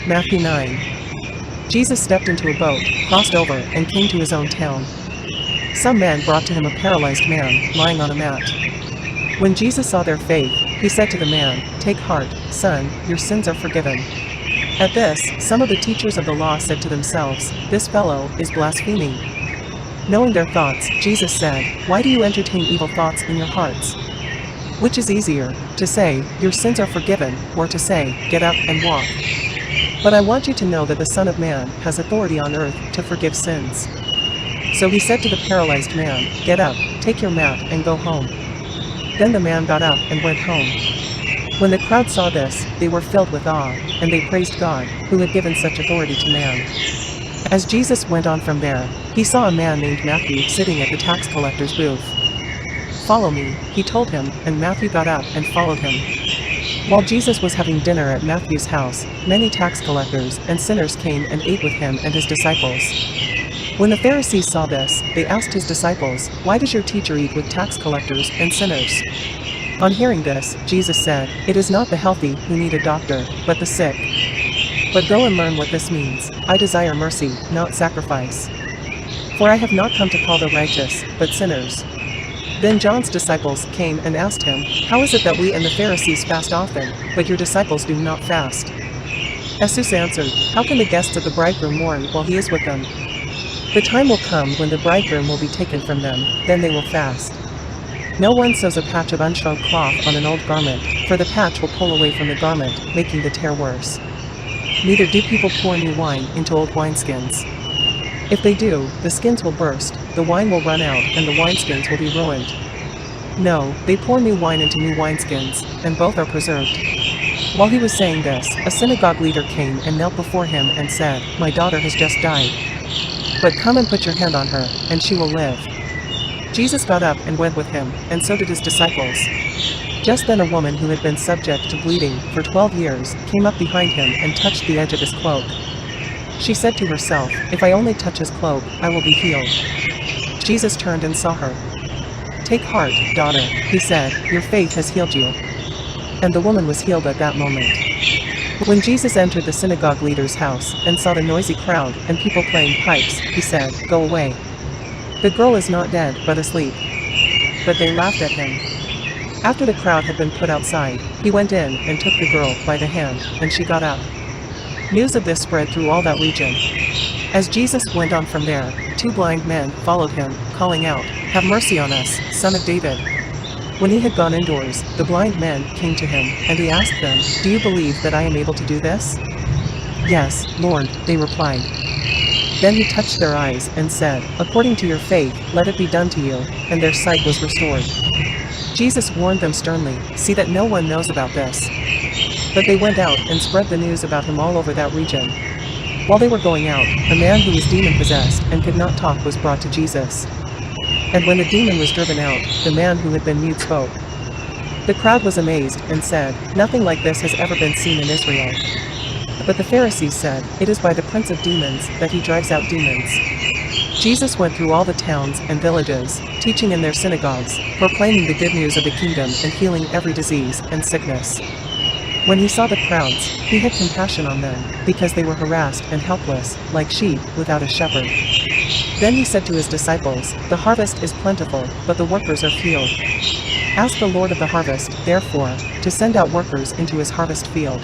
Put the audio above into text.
Matthew 9. Jesus stepped into a boat, crossed over, and came to his own town. Some men brought to him a paralyzed man, lying on a mat. When Jesus saw their faith, he said to the man, "Take heart, son, your sins are forgiven." At this, some of the teachers of the law said to themselves, "This fellow is blaspheming." Knowing their thoughts, Jesus said, "Why do you entertain evil thoughts in your hearts? Which is easier, to say, 'Your sins are forgiven,' or to say, 'Get up and walk'? But I want you to know that the Son of Man has authority on earth to forgive sins." So he said to the paralyzed man, "Get up, take your mat, and go home." Then the man got up and went home. When the crowd saw this, they were filled with awe, and they praised God, who had given such authority to man. As Jesus went on from there, he saw a man named Matthew sitting at the tax collector's booth. "Follow me," he told him, and Matthew got up and followed him. While Jesus was having dinner at Matthew's house, many tax collectors and sinners came and ate with him and his disciples. When the Pharisees saw this, they asked his disciples, "Why does your teacher eat with tax collectors and sinners?" On hearing this, Jesus said, "It is not the healthy who need a doctor, but the sick. But go and learn what this means. I desire mercy, not sacrifice. For I have not come to call the righteous, but sinners." Then John's disciples came and asked him, "How is it that we and the Pharisees fast often, but your disciples do not fast?" Jesus answered, "How can the guests of the bridegroom mourn while he is with them? The time will come when the bridegroom will be taken from them, then they will fast. No one sews a patch of unshrunk cloth on an old garment, for the patch will pull away from the garment, making the tear worse. Neither do people pour new wine into old wineskins. If they do, the skins will burst, the wine will run out, and the wineskins will be ruined. No, they pour new wine into new wineskins, and both are preserved." While he was saying this, a synagogue leader came and knelt before him and said, "My daughter has just died. But come and put your hand on her, and she will live." Jesus got up and went with him, and so did his disciples. Just then a woman who had been subject to bleeding for 12 years came up behind him and touched the edge of his cloak. She said to herself, "If I only touch his cloak, I will be healed." Jesus turned and saw her. "Take heart, daughter," he said, "your faith has healed you." And the woman was healed at that moment. When Jesus entered the synagogue leader's house and saw the noisy crowd and people playing pipes, he said, "Go away. The girl is not dead, but asleep." But they laughed at him. After the crowd had been put outside, he went in and took the girl by the hand, and she got up. News of this spread through all that region. As Jesus went on from there, 2 blind men followed him, calling out, "Have mercy on us, Son of David." When he had gone indoors, the blind men came to him, and he asked them, "Do you believe that I am able to do this?" "Yes, Lord," they replied. Then he touched their eyes and said, "According to your faith, let it be done to you," and their sight was restored. Jesus warned them sternly, "See that no one knows about this." But they went out and spread the news about him all over that region. While they were going out, a man who was demon-possessed and could not talk was brought to Jesus. And when the demon was driven out, the man who had been mute spoke. The crowd was amazed and said, "Nothing like this has ever been seen in Israel." But the Pharisees said, "It is by the prince of demons that he drives out demons." Jesus went through all the towns and villages, teaching in their synagogues, proclaiming the good news of the kingdom and healing every disease and sickness. When he saw the crowds, he had compassion on them, because they were harassed and helpless, like sheep without a shepherd. Then he said to his disciples, "The harvest is plentiful, but the workers are few. Ask the Lord of the harvest, therefore, to send out workers into his harvest field."